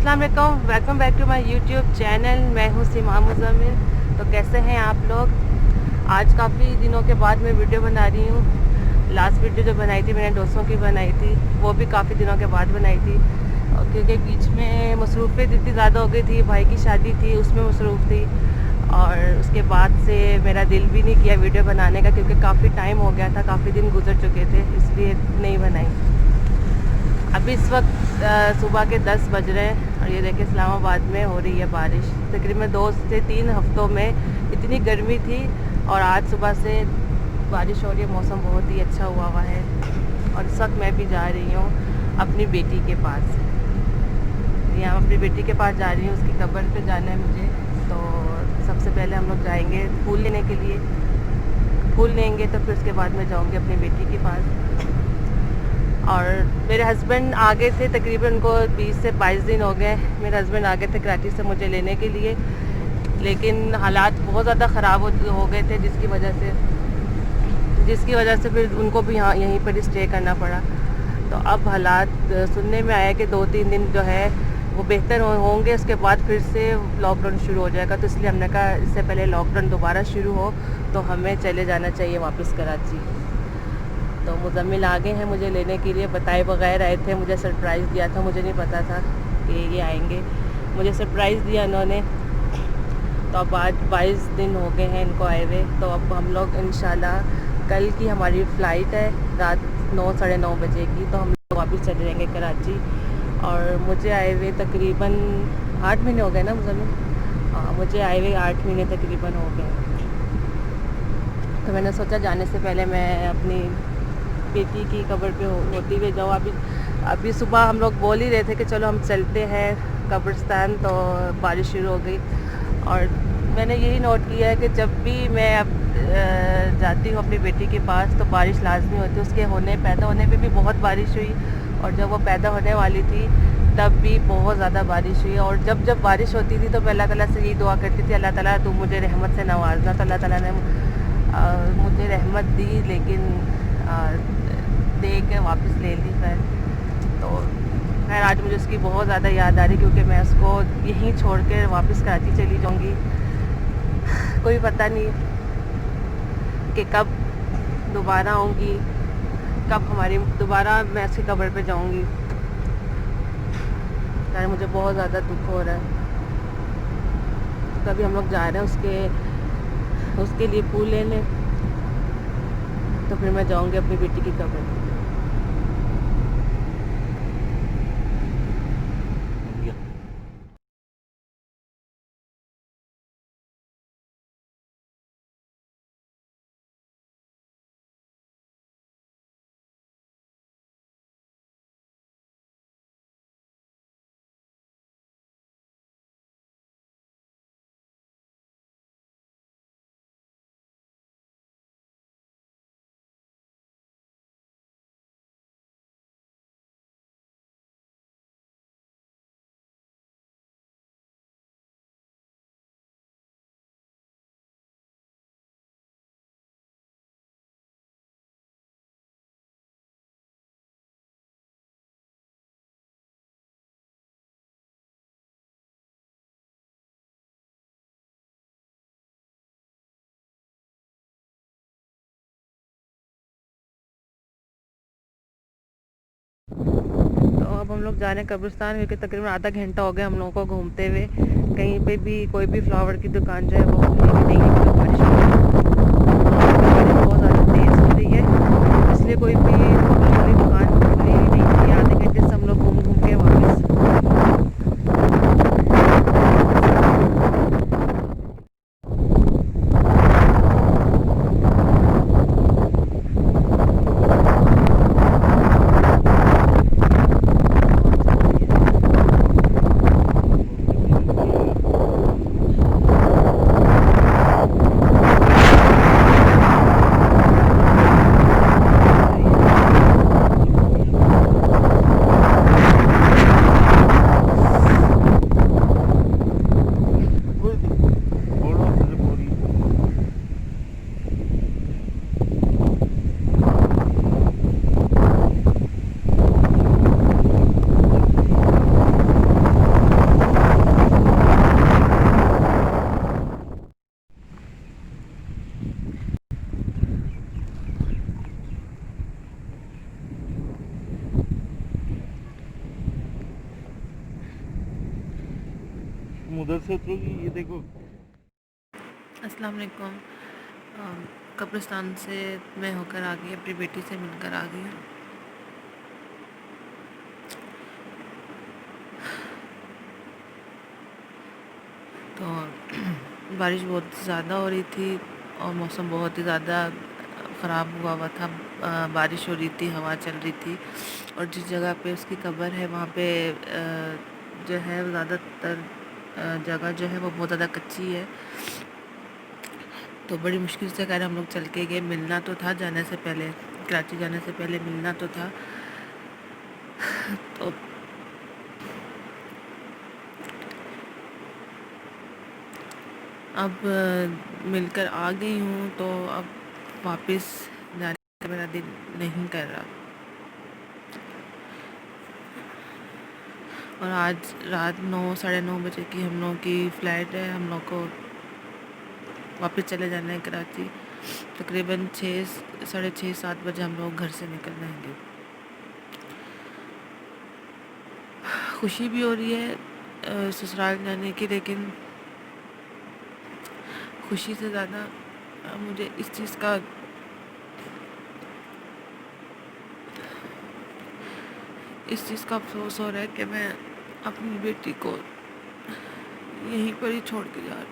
अस्सलाम वालेकुम, welcome back to my YouTube channel. मैं हूँ सीमा मुज़म्मिल। तो कैसे हैं आप लोग? आज काफ़ी दिनों के बाद मैं वीडियो बना रही हूँ। लास्ट वीडियो जो बनाई थी मैंने डोसों की बनाई थी, वो भी काफ़ी दिनों के बाद बनाई थी, क्योंकि बीच में मसरूफ़ियत इतनी ज़्यादा हो गई थी। भाई की शादी थी, उसमें मसरूफ़ थी, और उसके बाद से मेरा दिल भी नहीं किया वीडियो बनाने का, क्योंकि काफ़ी टाइम हो गया था, काफ़ी दिन गुजर चुके थे, इसलिए नहीं बनाई। अभी इस वक्त सुबह के 10 बज रहे हैं और ये देखिए इस्लामाबाद में हो रही है बारिश। तकरीबन 2 से 3 हफ्तों में इतनी गर्मी थी और आज सुबह से बारिश हो रही है। मौसम बहुत ही अच्छा हुआ है। और इस वक्त मैं भी जा रही हूँ अपनी बेटी के पास। यहाँ अपनी बेटी के पास जा रही हूँ, उसकी कब्र पे जाना है मुझे। तो सबसे पहले हम लोग जाएंगे फूल लेने के लिए। फूल लेंगे तो फिर उसके बाद मैं जाऊँगी अपनी बेटी के पास। और मेरे हस्बैंड आ गए थे, तकरीबन उनको 20 से 22 दिन हो गए। मेरे हस्बैंड आ गए थे कराची से मुझे लेने के लिए, लेकिन हालात बहुत ज़्यादा ख़राब हो गए थे, जिसकी वजह से फिर उनको भी यहाँ यहीं पर स्टे करना पड़ा। तो अब हालात सुनने में आया कि 2-3 दिन जो है वो बेहतर होंगे, उसके बाद फिर से लॉकडाउन शुरू हो जाएगा। तो इसलिए हमने कहा इससे पहले लॉकडाउन दोबारा शुरू हो तो हमें चले जाना चाहिए वापस कराची। तो मुज़म्मिल आ गए हैं मुझे लेने के लिए, बताए बगैर आए थे, मुझे सरप्राइज़ दिया था। मुझे नहीं पता था कि ये आएंगे, मुझे सरप्राइज़ दिया इन्होंने। तो अब आज 22 दिन हो गए हैं इनको आए हुए। तो अब हम लोग इंशाल्लाह कल की हमारी फ़्लाइट है रात 9 साढ़े 9 बजे की, तो हम लोग वापस चले जाएंगे कराची। और मुझे आए हुए तकरीबन 8 महीने हो गए ना मुज़म्मिल? हाँ, मुझे आए हुए 8 महीने तकरीबन हो गए। तो मैंने सोचा जाने से पहले मैं अपनी बेटी की कब्र पे होती हुए जाऊँ। अभी सुबह हम लोग बोल ही रहे थे कि चलो हम चलते हैं कब्रिस्तान, तो बारिश शुरू हो गई। और मैंने यही नोट किया है कि जब भी मैं अब जाती हूँ अपनी बेटी के पास तो बारिश लाजमी होती है। उसके पैदा होने पे भी बहुत बारिश हुई, और जब वो पैदा होने वाली थी तब भी बहुत ज़्यादा बारिश हुई। और जब बारिश होती थी तो मैं अल्लाह ताला से यही दुआ करती थी, अल्लाह ताला तू मुझे रहमत से नवाजना। तो अल्लाह ताला ने मुझे रहमत दी, लेकिन दे के वापस ले ली फिर। तो खैर आज मुझे उसकी बहुत ज़्यादा याद आ रही, क्योंकि मैं उसको यहीं छोड़ के वापस कराची चली जाऊँगी। कोई पता नहीं कि कब दोबारा आऊँगी, कब हमारी दोबारा मैं उसकी कब्र पे जाऊँगी। यार मुझे बहुत ज़्यादा दुख हो रहा है। तभी हम लोग जा रहे हैं उसके लिए फूल लेने, तो फिर मैं जाऊँगी अपनी बेटी की कब्र। तो अब हम लोग जा रहे हैं कब्रिस्तान, क्योंकि तकरीबन आधा घंटा हो गया हम लोगों को घूमते हुए। कहीं पे भी कोई भी फ्लावर की दुकान जो है वो खुली नहीं है, बारिश बहुत ज़्यादा तेज़ हो रही है, इसलिए कोई भी दुकान खुली नहीं थी। आधे घंटे से हम लोग घूम घूम के वापस। तुम उधर से उतरोगी, ये देखो। अस्सलाम वालेकुम। कब्रिस्तान से मैं होकर आ गई, अपनी बेटी से मिलकर आ गई। तो बारिश बहुत ज़्यादा हो रही थी और मौसम बहुत ही ज़्यादा ख़राब हुआ था। बारिश हो रही थी, हवा चल रही थी, और जिस जगह पे उसकी कब्र है वहाँ पे जो है ज़्यादातर जगह जो है वो बहुत ज़्यादा कच्ची है। तो बड़ी मुश्किल से खैर हम लोग चल के गए। मिलना तो था जाने से पहले, कराची जाने से पहले मिलना तो था। तो अब मिलकर आ गई हूँ, तो अब वापस जाने का मेरा दिल नहीं कर रहा। और आज रात 9 साढ़े 9 बजे की हम लोग की फ़्लाइट है। हम लोग को वापस चले जाना है कराची। तकरीबन 6 साढ़े 6 7 बजे हम लोग घर से निकल जाएंगे। खुशी भी हो रही है ससुराल जाने की, लेकिन खुशी से ज़्यादा मुझे इस चीज़ का अफसोस हो रहा है कि मैं अपनी बेटी को यहीं पर ही छोड़ के जा रही हूँ।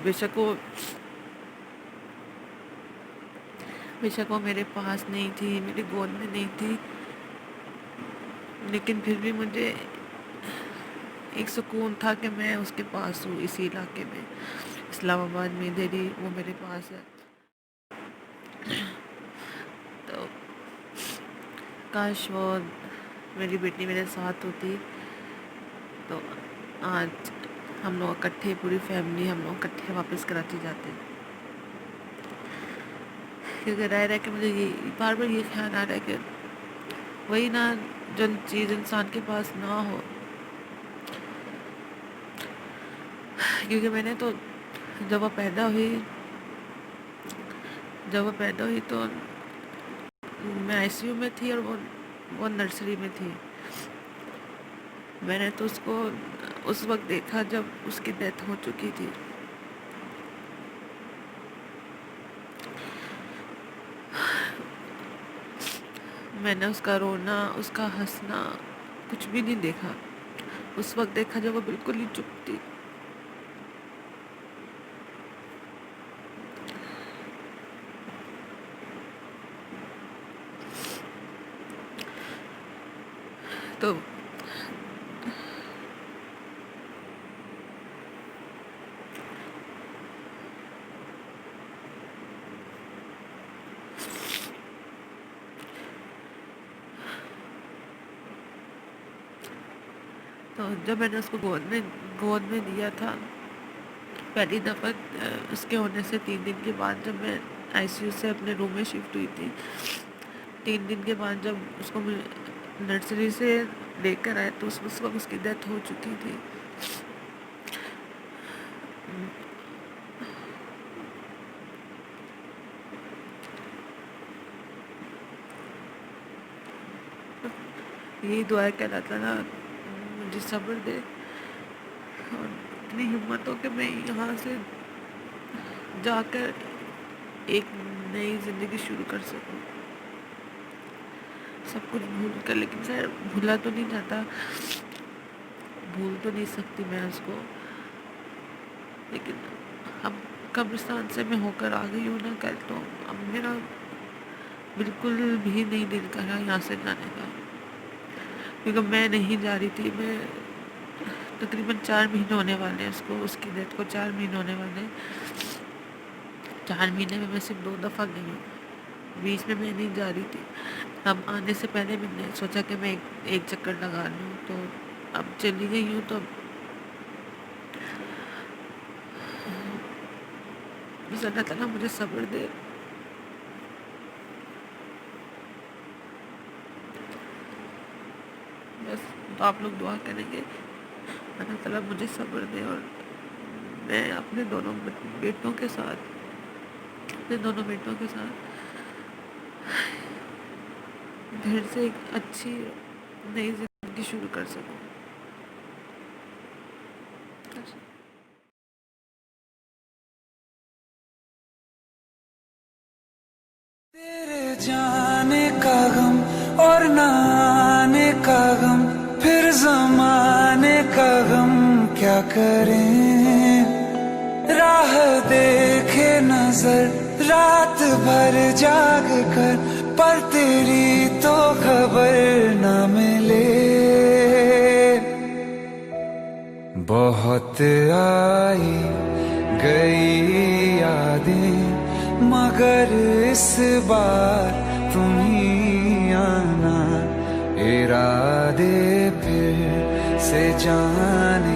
बेशक वो बेशक वो मेरे पास नहीं थी, मेरी गोद में नहीं थी, लेकिन फिर भी मुझे एक सुकून था कि मैं उसके पास हूँ, इसी इलाके में, इस्लामाबाद में। दिल्ली वो मेरे पास है। तो काश वो मेरी बेटी मेरे साथ होती, तो आज हम लोग इकट्ठे, पूरी फैमिली हम लोग इकट्ठे वापस कराची जाते। क्योंकि रह के मुझे ये बार बार ये ख्याल आ रहा है कि वही ना, जो चीज़ इंसान के पास ना हो। क्योंकि मैंने तो जब वो पैदा हुई तो मैं आईसीयू में थी और वो नर्सरी में थी। मैंने तो उसको उस वक्त देखा जब उसकी डेथ हो चुकी थी। मैंने उसका रोना, उसका हंसना कुछ भी नहीं देखा। उस वक्त देखा जब वो बिल्कुल ही चुप थी। तो जब मैंने उसको गोद में दिया था पहली दफ़ा, उसके होने से 3 दिन के बाद, जब मैं आईसीयू से अपने रूम में शिफ्ट हुई थी, 3 दिन के बाद जब उसको नर्सरी से लेकर आए तो उस वक्त उसकी डेथ हो चुकी थी। यही दुआ है कि अल्लाह ताला मुझे सब्र दे और इतनी हिम्मत हो कि मैं यहाँ से जाकर एक नई ज़िंदगी शुरू कर सकूँ, सब कुछ भूल कर। लेकिन सर भूला तो नहीं जाता, भूल तो नहीं सकती मैं उसको, लेकिन अब कब्रिस्तान से मैं होकर आ गई हूँ ना कल, तो अब मेरा बिल्कुल भी नहीं दिल कर रहा यहाँ से जाने का। क्योंकि मैं नहीं जा रही थी, मैं तकरीबन 4 महीने होने वाले हैं उसको, उसकी डेथ को 4 महीने होने वाले हैं। 4 महीने में मैं सिर्फ 2 दफ़ा गई हूँ, बीच में मैं नहीं जा रही थी। अब आने से पहले मैंने सोचा कि मैं एक चक्कर लगा लूँ, तो अब चली गई हूँ। तो बस अल्लाह ताला मुझे सब्र दे। बस तो आप लोग दुआ करेंगे, अल्लाह ताला मुझे सब्र दे और मैं अपने दोनों बेटों के साथ फिर से एक अच्छी नई जिंदगी शुरू कर सकूं। तेरे जाने का गम और न आने का गम, फिर जमाने का गम क्या करें। राह देखे नजर रात भर जाग कर, पर तेरी तो खबर न मिले। बहुत आई गई यादें, मगर इस बार तुम ही आना। इरादे फिर से जाने